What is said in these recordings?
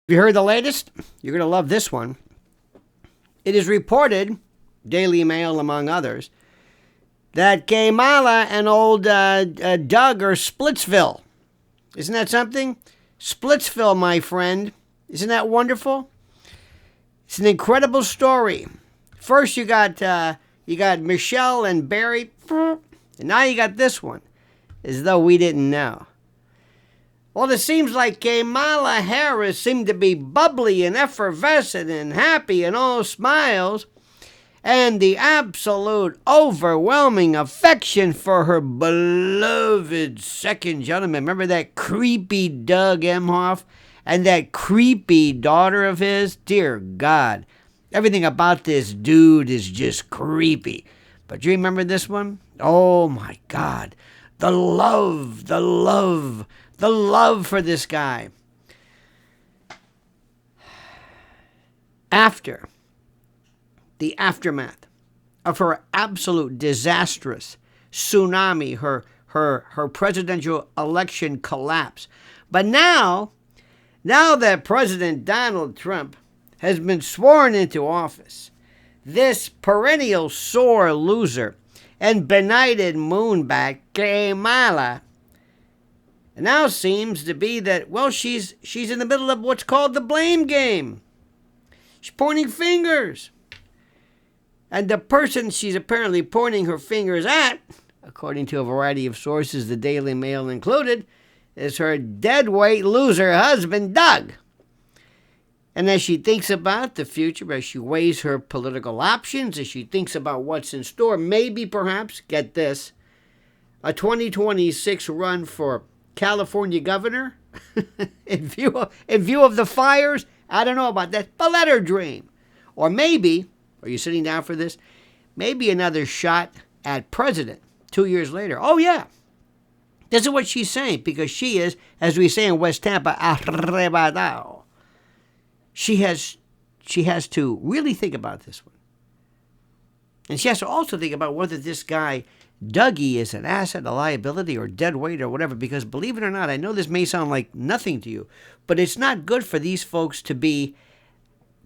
You heard the latest? You're going to love this one. It is reported, Daily Mail among others, that Kamala and old Doug are Splitsville. Isn't that something? Splitsville, my friend. Isn't that wonderful? It's an incredible story. First you got Michelle and Barry, and now you got this one, as though we didn't know. Well, it seems like Kamala Harris seemed to be bubbly and effervescent and happy and all smiles, and the absolute overwhelming affection for her beloved second gentleman. Remember that creepy Doug Emhoff and that creepy daughter of his? Dear God, everything about this dude is just creepy. But do you remember this one? Oh my God, the love for this guy. After the aftermath of her absolute disastrous tsunami, her presidential election collapse. But now that President Donald Trump has been sworn into office, this perennial sore loser and benighted moonbat Kamala now seems to be that, well, she's in the middle of what's called the blame game. She's pointing fingers. And the person she's apparently pointing her fingers at, according to a variety of sources, the Daily Mail included, is her deadweight loser husband, Doug. And as she thinks about the future, as she weighs her political options, as she thinks about what's in store, maybe, perhaps, get this, a 2026 run for California governor, in view of the fires, I don't know about that, but let her dream. Or maybe, are you sitting down for this? Maybe another shot at president 2 years later. Oh, yeah. This is what she's saying, because she is, as we say in West Tampa, arrebatado. She has to really think about this one. And she has to also think about whether this guy, Dougie, is an asset, a liability, or dead weight, or whatever. Because believe it or not, I know this may sound like nothing to you, but it's not good for these folks to be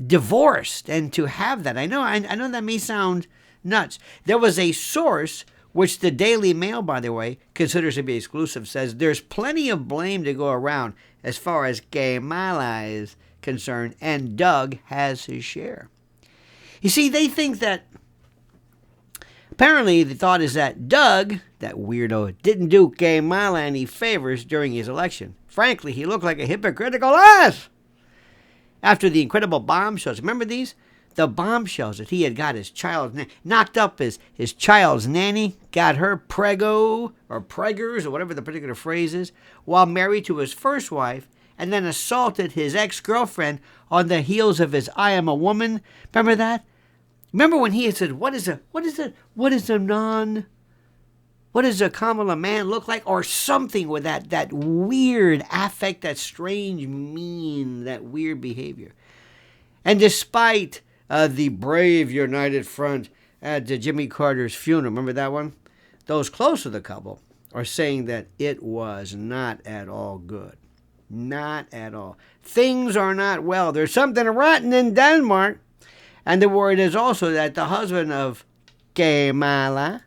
divorced and to have that. I know that may sound nuts. There was a source, which the Daily Mail, by the way, considers to be exclusive, says there's plenty of blame to go around as far as Kamala is concerned, and Doug has his share. You see, they think that, apparently the thought is that Doug, that weirdo, didn't do Kamala any favors during his election. Frankly, he looked like a hypocritical ass. After the incredible bombshells, remember these? The bombshells that he had got his child's knocked up his child's nanny, got her prego or preggers or whatever the particular phrase is, while married to his first wife, and then assaulted his ex-girlfriend on the heels of his "I am a woman." Remember that? Remember when he had said, what does a Kamala man look like? Or something with that weird affect, that strange mean, that weird behavior. And despite the brave united front at Jimmy Carter's funeral, remember that one? Those close to the couple are saying that it was not at all good. Not at all. Things are not well. There's something rotten in Denmark. And the word is also that the husband of Kamala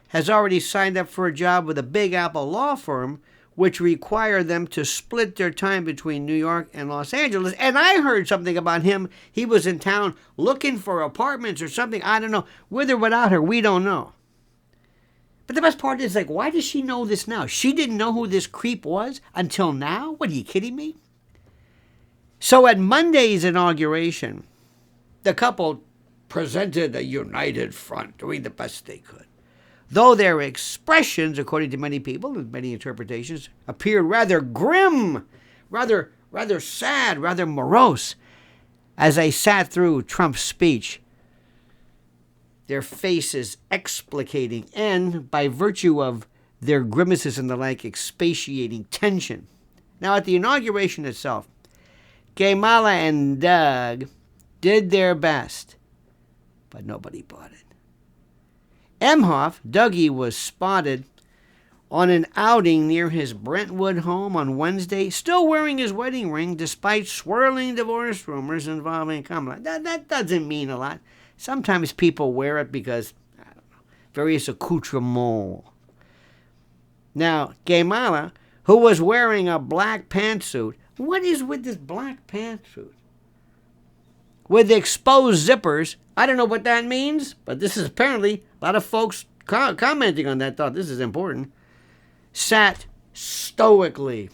has already signed up for a job with a Big Apple law firm, which require them to split their time between New York and Los Angeles. And I heard something about him. He was in town looking for apartments or something. I don't know. With or without her, we don't know. But the best part is, like, why does she know this now? She didn't know who this creep was until now? What, are you kidding me? So at Monday's inauguration, the couple presented a united front, doing the best they could. Though their expressions, according to many people and many interpretations, appeared rather grim, rather sad, rather morose, as they sat through Trump's speech, their faces explicating and, by virtue of their grimaces and the like, expatiating tension. Now, at the inauguration itself, Kamala and Doug did their best, but nobody bought it. Emhoff, Dougie, was spotted on an outing near his Brentwood home on Wednesday, still wearing his wedding ring despite swirling divorce rumors involving Kamala. That doesn't mean a lot. Sometimes people wear it because, I don't know, various accoutrements. Now, Kamala, who was wearing a black pantsuit, what is with this black pantsuit? With exposed zippers, I don't know what that means, but this is apparently a lot of folks commenting on that, thought this is important. Sat stoically,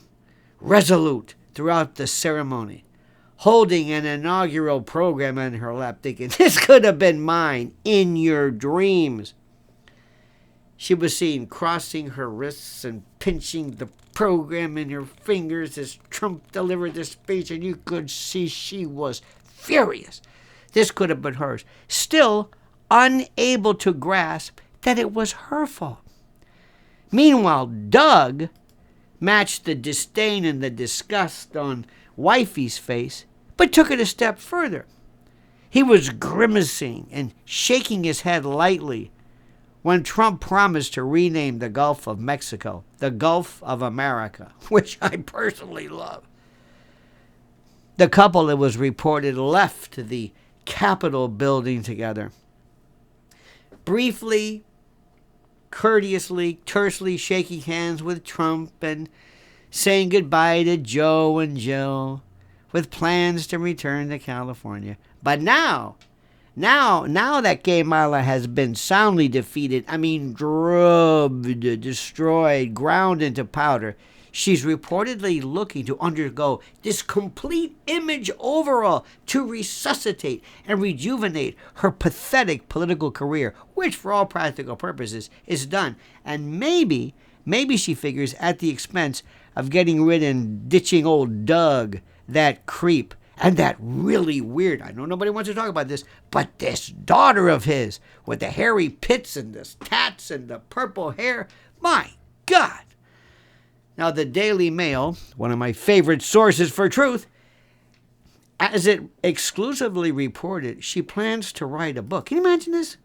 resolute throughout the ceremony, holding an inaugural program in her lap, thinking, this could have been mine in your dreams. She was seen crossing her wrists and pinching the program in her fingers as Trump delivered the speech, and you could see she was furious. This could have been hers. Still unable to grasp that it was her fault. Meanwhile, Doug matched the disdain and the disgust on wifey's face, but took it a step further. He was grimacing and shaking his head lightly when Trump promised to rename the Gulf of Mexico the Gulf of America, which I personally love. The couple, it was reported, left the Capitol building together. Briefly, courteously, tersely shaking hands with Trump and saying goodbye to Joe and Jill with plans to return to California. But now that Kamala has been soundly defeated, drubbed, destroyed, ground into powder, she's reportedly looking to undergo this complete image overhaul to resuscitate and rejuvenate her pathetic political career, which for all practical purposes is done. And maybe she figures at the expense of getting rid and ditching old Doug, that creep, and that really weird, I know nobody wants to talk about this, but this daughter of his with the hairy pits and the tats and the purple hair. My God. Now, the Daily Mail, one of my favorite sources for truth, as it exclusively reported, she plans to write a book. Can you imagine this?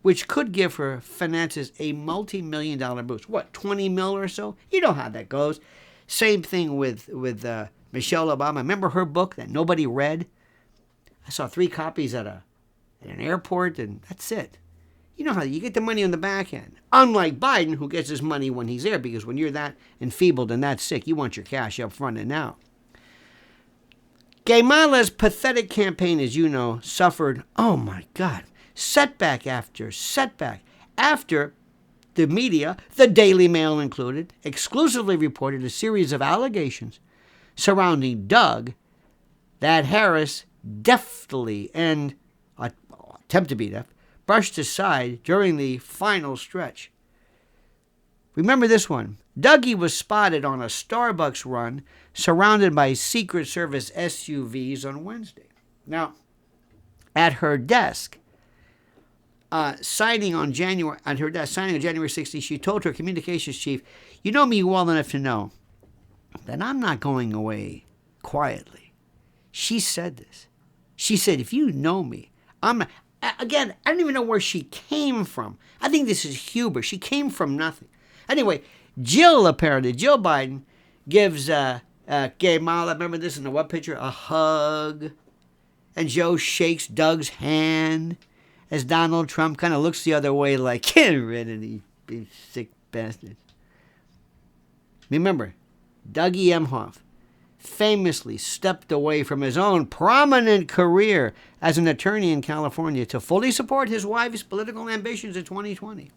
Which could give her finances a multi-million-dollar boost. What, 20 mil or so? You know how that goes. Same thing with Michelle Obama. Remember her book that nobody read? I saw 3 copies at an airport, and that's it. You know how you get the money on the back end. Unlike Biden, who gets his money when he's there, because when you're that enfeebled and that sick, you want your cash up front and now. Kamala's pathetic campaign, as you know, suffered, oh my God, setback after setback. After the media, the Daily Mail included, exclusively reported a series of allegations surrounding Doug that Harris deftly and attempt to be deft, brushed aside during the final stretch. Remember this one. Dougie was spotted on a Starbucks run surrounded by Secret Service SUVs on Wednesday. Now, at her desk, signing on January 16th, she told her communications chief, "You know me well enough to know that I'm not going away quietly." She said this. She said, "If you know me, I'm not." Again, I don't even know where she came from. I think this is hubris. She came from nothing. Anyway, Jill Biden gives Kamala, remember this in the what picture, a hug. And Joe shakes Doug's hand as Donald Trump kind of looks the other way like, get rid of these sick bastards. Remember, Doug Emhoff famously stepped away from his own prominent career as an attorney in California to fully support his wife's political ambitions in 2020.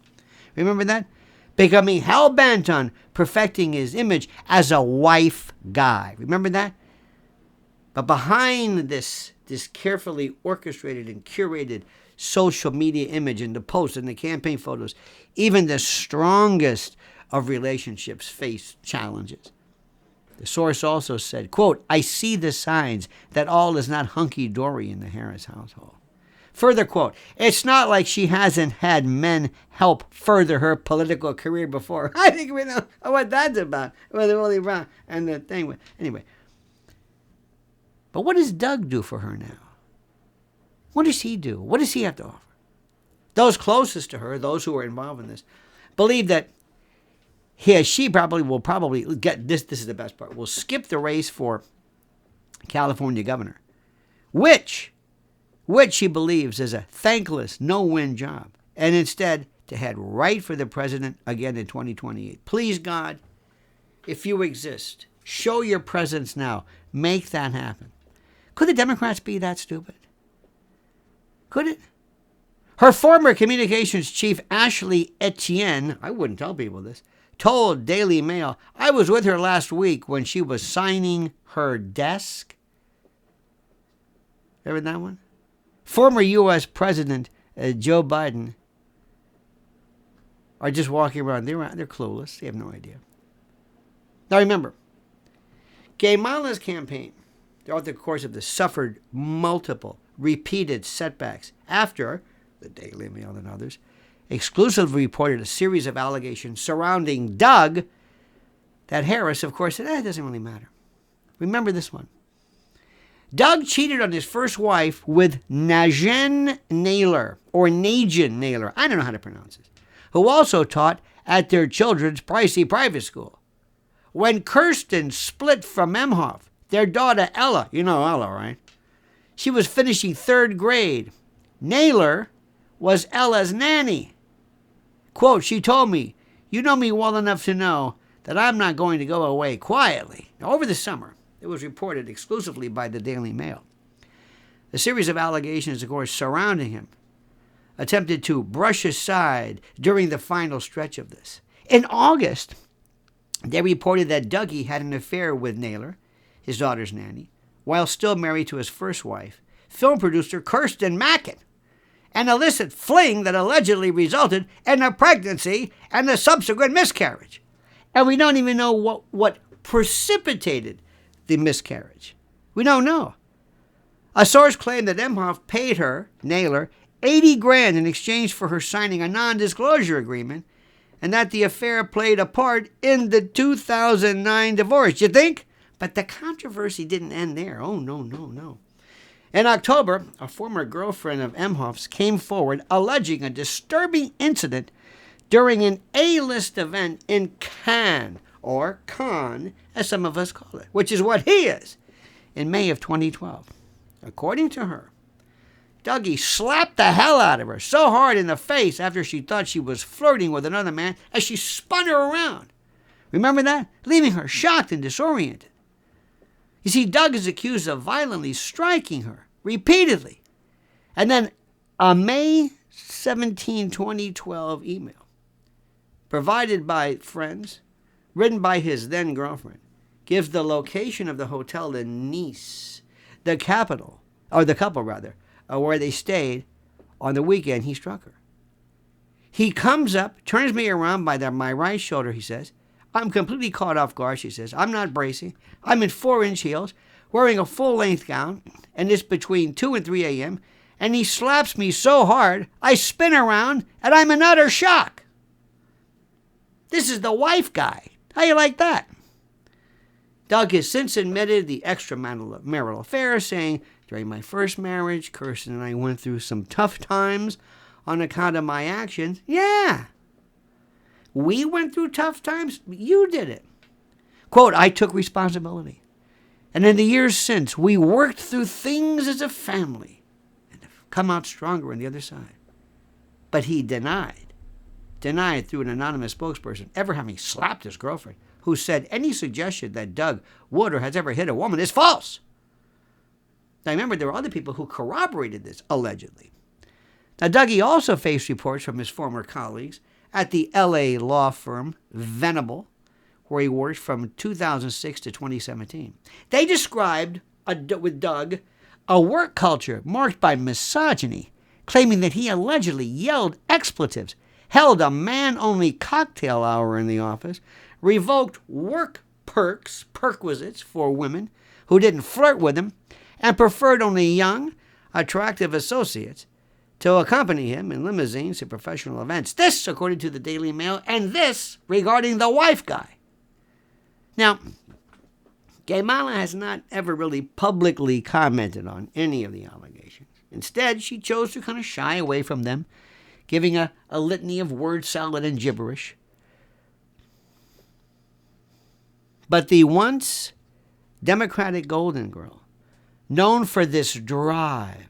Remember that? Becoming hell-bent on perfecting his image as a wife guy. Remember that? But behind this carefully orchestrated and curated social media image and the posts and the campaign photos, even the strongest of relationships face challenges. The source also said, quote, "I see the signs that all is not hunky-dory in the Harris household." Further quote, "It's not like she hasn't had men help further her political career before." I think we know what that's about. With Willie Brown and the thing. Anyway. But what does Doug do for her now? What does he do? What does he have to offer? Those closest to her, those who are involved in this, believe that She will get this. This is the best part. Will skip the race for California governor, which she believes is a thankless, no-win job, and instead to head right for the president again in 2028. Please, God, if you exist, show your presence now. Make that happen. Could the Democrats be that stupid? Could it? Her former communications chief, Ashley Etienne, I wouldn't tell people this, told Daily Mail, I was with her last week when she was signing her desk. Remember that one? Former U.S. President Joe Biden are just walking around. They're clueless. They have no idea. Now remember, Kamala's campaign, throughout the course of this, suffered multiple, repeated setbacks after the Daily Mail and others exclusively reported a series of allegations surrounding Doug that Harris, of course, said, it doesn't really matter. Remember this one. Doug cheated on his first wife with Najen Naylor, or Najan Naylor, I don't know how to pronounce it, who also taught at their children's pricey private school. When Kirsten split from Emhoff, their daughter Ella, you know Ella, right? She was finishing 3rd grade. Naylor was Ella's nanny. Quote, she told me, you know me well enough to know that I'm not going to go away quietly. Now, over the summer, it was reported exclusively by the Daily Mail. A series of allegations, of course, surrounding him attempted to brush aside during the final stretch of this. In August, they reported that Dougie had an affair with Naylor, his daughter's nanny, while still married to his first wife, film producer Kirsten Mackin, an illicit fling that allegedly resulted in a pregnancy and a subsequent miscarriage. And we don't even know what precipitated the miscarriage. We don't know. A source claimed that Emhoff paid her, Naylor, $80,000 in exchange for her signing a non-disclosure agreement, and that the affair played a part in the 2009 divorce. You think? But the controversy didn't end there. Oh, no. In October, a former girlfriend of Emhoff's came forward alleging a disturbing incident during an A-list event in Cannes, or Cannes, as some of us call it, which is what he is, in May of 2012. According to her, Dougie slapped the hell out of her so hard in the face after she thought she was flirting with another man as she spun her around. Remember that? Leaving her shocked and disoriented. You see, Doug is accused of violently striking her repeatedly. And then a May 17, 2012 email provided by friends, written by his then-girlfriend, gives the location of the hotel in Nice, the couple, where they stayed on the weekend he struck her. He comes up, turns me around by my right shoulder, he says. I'm completely caught off guard, she says. I'm not bracing. I'm in 4-inch heels, wearing a full-length gown, and it's between 2 and 3 a.m., and he slaps me so hard, I spin around, and I'm in utter shock. This is the wife guy. How you like that? Doug has since admitted the extramarital affair, saying, during my first marriage, Kirsten and I went through some tough times on account of my actions. Yeah. We went through tough times. You did it. Quote, I took responsibility. And in the years since, we worked through things as a family and have come out stronger on the other side. But he denied through an anonymous spokesperson, ever having slapped his girlfriend, who said any suggestion that Doug would or has ever hit a woman is false. Now remember, there were other people who corroborated this, allegedly. Now Dougie also faced reports from his former colleagues at the L.A. law firm Venable, where he worked from 2006 to 2017. They described, with Doug, a work culture marked by misogyny, claiming that he allegedly yelled expletives, held a man-only cocktail hour in the office, revoked work perquisites for women who didn't flirt with him, and preferred only young, attractive associates to accompany him in limousines to professional events. This, according to the Daily Mail, and this regarding the wife guy. Now, Kamala has not ever really publicly commented on any of the allegations. Instead, she chose to kind of shy away from them, giving a litany of word salad and gibberish. But the once Democratic Golden Girl, known for this drive,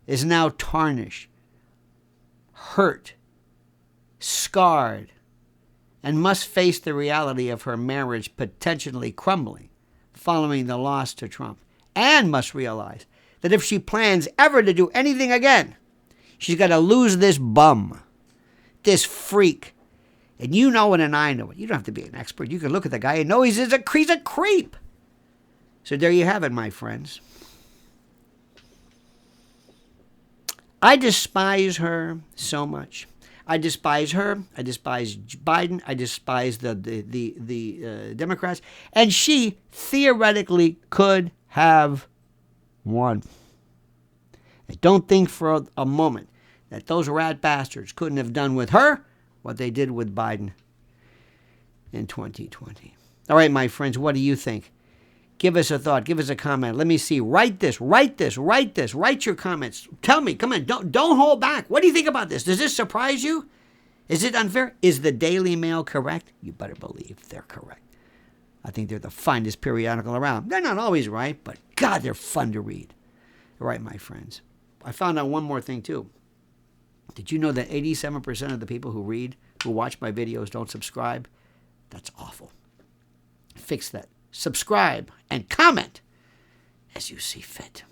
is now tarnished, hurt, scarred, and must face the reality of her marriage potentially crumbling following the loss to Trump, and must realize that if she plans ever to do anything again, she's got to lose this bum, this freak. And you know it and I know it. You don't have to be an expert. You can look at the guy and know he's a creep. So there you have it, my friends. I despise her so much. I despise her. I despise Biden. I despise the Democrats. And she theoretically could have won. I don't think for a moment that those rat bastards couldn't have done with her what they did with Biden in 2020. All right, my friends, what do you think? Give us a thought. Give us a comment. Let me see. Write this. Write your comments. Tell me. Come on. Don't hold back. What do you think about this? Does this surprise you? Is it unfair? Is the Daily Mail correct? You better believe they're correct. I think they're the finest periodical around. They're not always right, but God, they're fun to read. All right, my friends. I found out one more thing, too. Did you know that 87% of the people who watch my videos don't subscribe? That's awful. Fix that. Subscribe and comment as you see fit.